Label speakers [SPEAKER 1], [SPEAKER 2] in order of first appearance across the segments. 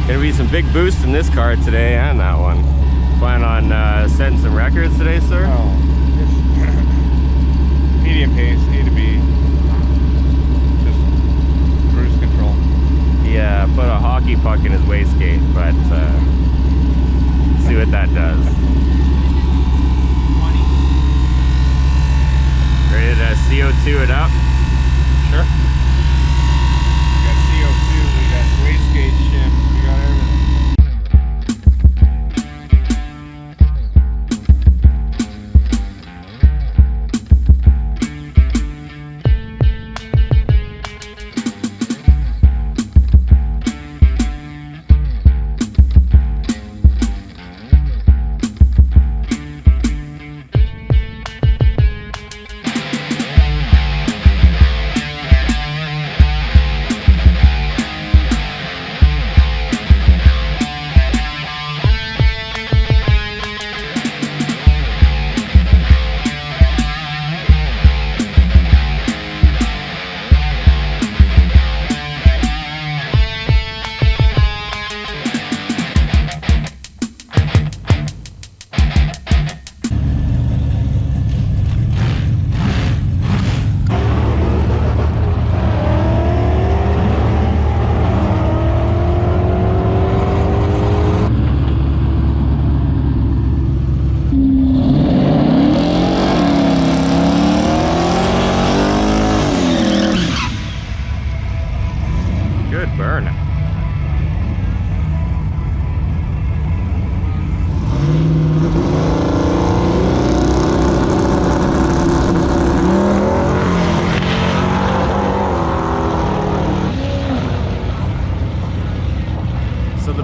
[SPEAKER 1] Gonna be some big boost in this car today and that one. Plan on setting some records today, sir?
[SPEAKER 2] Oh, medium pace, A to B. Just cruise control.
[SPEAKER 1] Yeah, put a hockey puck in his wastegate, but see what that does.
[SPEAKER 3] 20.
[SPEAKER 1] Ready to CO2 it up?
[SPEAKER 2] Sure. We got CO2, we got wastegate shim, we got everything.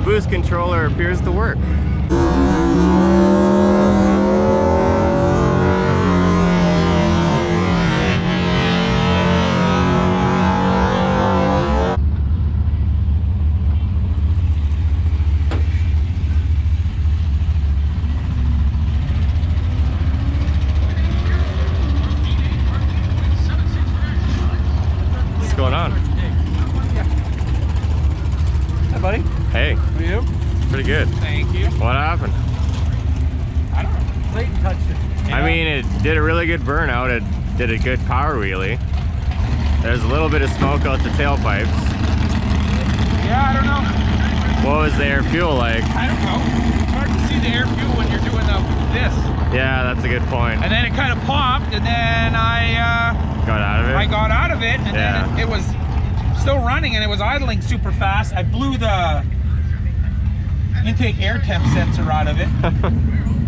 [SPEAKER 1] Boost controller appears to work. What's going on?
[SPEAKER 3] Hi, buddy.
[SPEAKER 1] Hey.
[SPEAKER 3] How are you?
[SPEAKER 1] Pretty good.
[SPEAKER 3] Thank you.
[SPEAKER 1] What happened?
[SPEAKER 3] I don't know. Clayton touched it.
[SPEAKER 1] I mean, it did a really good burnout. It did a good power wheelie. There's a little bit of smoke out the tailpipes.
[SPEAKER 3] Yeah, I don't know.
[SPEAKER 1] What was the air fuel like?
[SPEAKER 3] I don't know. It's hard to see the air fuel when you're doing this.
[SPEAKER 1] Yeah, that's a good point.
[SPEAKER 3] And then it kind of popped, and then I
[SPEAKER 1] Got out of it?
[SPEAKER 3] I got out of it, and then it was still running, and it was idling super fast. I blew the intake air temp sensor out of it,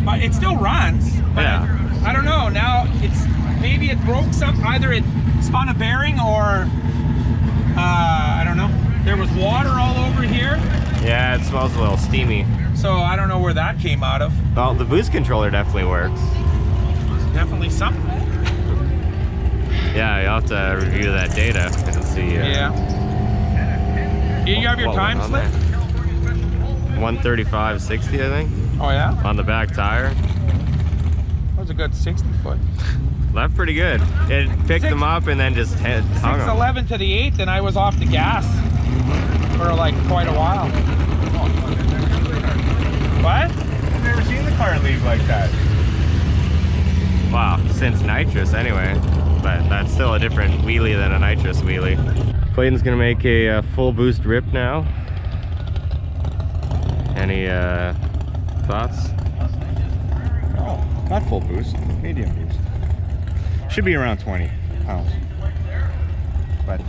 [SPEAKER 3] but it still runs. But
[SPEAKER 1] Yeah.
[SPEAKER 3] I don't know. Now maybe it broke some. Either it spun a bearing, or I don't know. There was water all over here.
[SPEAKER 1] Yeah, it smells a little steamy.
[SPEAKER 3] So I don't know where that came out of.
[SPEAKER 1] Well, the boost controller definitely works.
[SPEAKER 3] Definitely something.
[SPEAKER 1] Yeah, you'll have to review that data and see.
[SPEAKER 3] Yeah. You have your
[SPEAKER 1] what
[SPEAKER 3] time
[SPEAKER 1] went
[SPEAKER 3] slip?
[SPEAKER 1] on there. 135.60, I think,
[SPEAKER 3] Oh yeah?
[SPEAKER 1] on the back tire.
[SPEAKER 3] That was a good 60 foot.
[SPEAKER 1] Left pretty good. It picked them up and then just hung them.
[SPEAKER 3] 611 to the 8th, and I was off the gas for like quite a while. What?
[SPEAKER 2] I've never seen the car leave like that.
[SPEAKER 1] Wow, since nitrous anyway. But that's still a different wheelie than a nitrous wheelie. Clayton's gonna make a full boost rip now. Any thoughts?
[SPEAKER 2] Oh, not full boost, medium boost. Should be around 20 pounds. But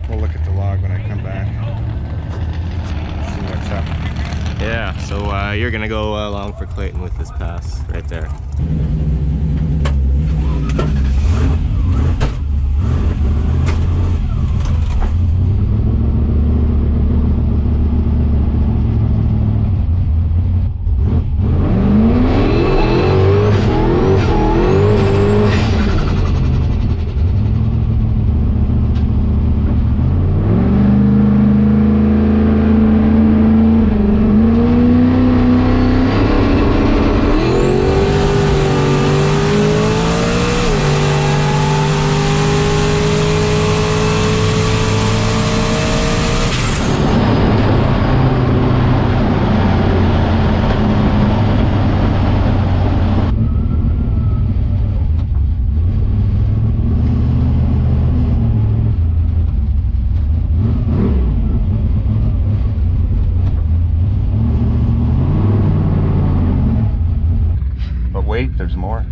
[SPEAKER 2] we'll look at the log when I come back. See what's up.
[SPEAKER 1] Yeah, so you're gonna go along for Clayton with this pass right there.
[SPEAKER 2] more.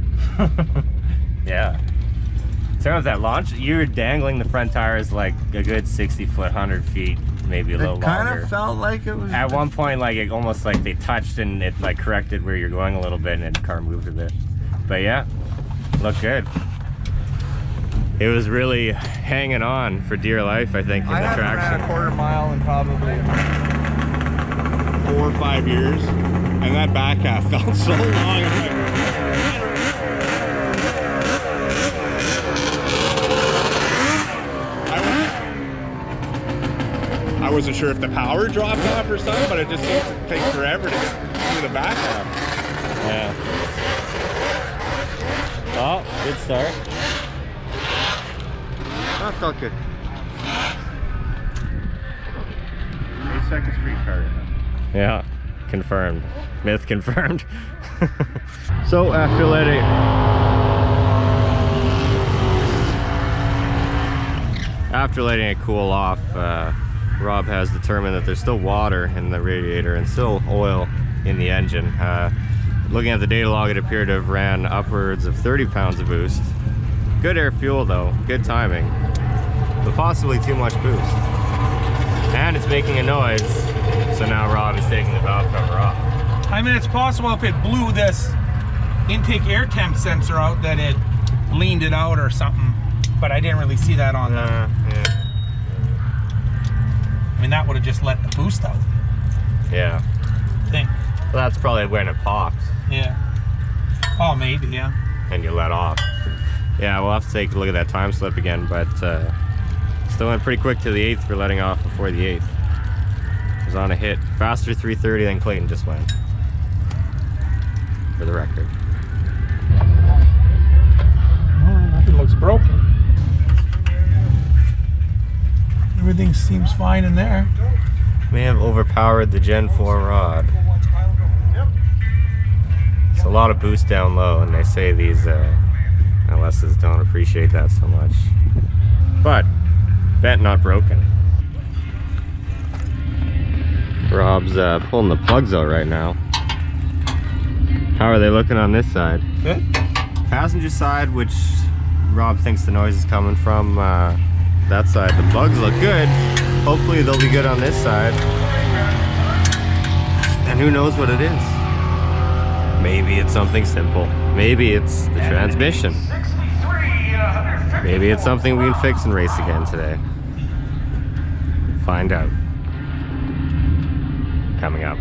[SPEAKER 1] Yeah. So as that launch, you were dangling the front tires like a good 60 foot, 100 feet, maybe a little
[SPEAKER 2] It
[SPEAKER 1] longer.
[SPEAKER 2] kind of felt like it was.
[SPEAKER 1] At one point, like it almost like they touched and it like corrected where you're going a little bit, and the car moved a bit. But yeah, looked good. It was really hanging on for dear life, I think, in the traction.
[SPEAKER 2] I haven't ran a quarter mile in probably 4 or 5 years, and that back half felt so long. I wasn't sure if the power dropped off or something, but it just seems to take forever to get through the back half.
[SPEAKER 1] Yeah. Oh, good start.
[SPEAKER 2] That felt good. 8-second streetcar.
[SPEAKER 1] Yeah, confirmed. Myth confirmed. So after letting it cool off, Rob has determined that there's still water in the radiator and still oil in the engine. Looking at the data log, it appeared to have ran upwards of 30 pounds of boost. Good air fuel though, good timing, but possibly too much boost. And it's making a noise, so now Rob is taking the valve cover off.
[SPEAKER 3] I mean, it's possible if it blew this intake air temp sensor out that it leaned it out or something, but I didn't really see that on the...
[SPEAKER 1] Yeah.
[SPEAKER 3] I mean, that would have just let the boost out.
[SPEAKER 1] Yeah.
[SPEAKER 3] I think.
[SPEAKER 1] Well, that's probably when it popped.
[SPEAKER 3] Yeah. Oh, maybe, yeah.
[SPEAKER 1] And you let off. Yeah, we'll have to take a look at that time slip again, but still went pretty quick to the 8th for letting off before the 8th. It was on a hit. Faster 330 than Clayton just went. For the record.
[SPEAKER 3] Oh, nothing looks broken. Everything seems fine in there.
[SPEAKER 1] May have overpowered the Gen 4 rod. It's a lot of boost down low, and they say these LSs don't appreciate that so much. But, bent not broken. Rob's pulling the plugs out right now. How are they looking on this side?
[SPEAKER 3] Good.
[SPEAKER 1] Passenger side, which Rob thinks the noise is coming from, that side, the plugs look good. Hopefully they'll be good on this side. And who knows what it is? Maybe it's something simple. Maybe it's the transmission. Maybe it's something we can fix and race again today. Find out. Coming up.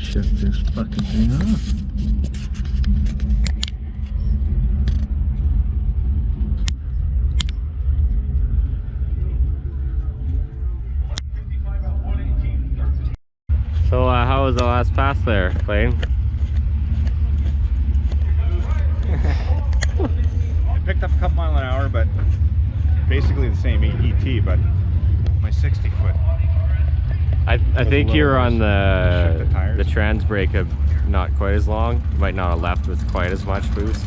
[SPEAKER 2] Shut this fucking thing off.
[SPEAKER 1] So how was the last pass there, Clayton?
[SPEAKER 2] I picked up a couple mile an hour, but basically the same ET, but my 60 foot.
[SPEAKER 1] I think you're on the trans brake not quite as long. You might not have left with quite as much boost.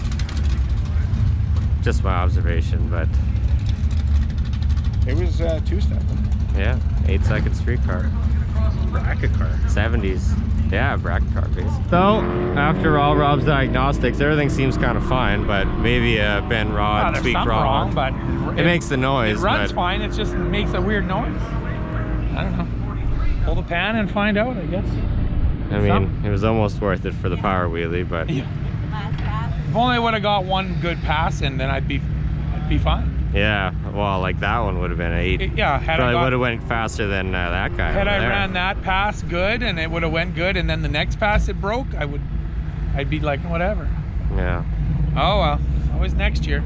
[SPEAKER 1] Just my observation, but
[SPEAKER 2] it was two-step.
[SPEAKER 1] yeah, 8-second streetcar.
[SPEAKER 3] Bracket car.
[SPEAKER 1] 70s. Yeah, bracket car base. So, after all Rob's diagnostics, everything seems kind of fine, but maybe a bend rod,
[SPEAKER 3] There's
[SPEAKER 1] tweak
[SPEAKER 3] something
[SPEAKER 1] rod.
[SPEAKER 3] wrong, but
[SPEAKER 1] It makes the noise.
[SPEAKER 3] It runs
[SPEAKER 1] but
[SPEAKER 3] fine, it just makes a weird noise. I don't know. Pull the pan and find out, I guess.
[SPEAKER 1] I mean, it was almost worth it for the power wheelie, but
[SPEAKER 3] Yeah. If only I would have got one good pass, and then I'd be fine.
[SPEAKER 1] yeah, well, like that one would have been 8.
[SPEAKER 3] Yeah, had
[SPEAKER 1] Probably
[SPEAKER 3] I
[SPEAKER 1] would have went faster than that guy.
[SPEAKER 3] had
[SPEAKER 1] over
[SPEAKER 3] I
[SPEAKER 1] there.
[SPEAKER 3] ran that pass good, and it would have went good, and then the next pass it broke, I'd be like, whatever.
[SPEAKER 1] Yeah.
[SPEAKER 3] Oh well, always next year.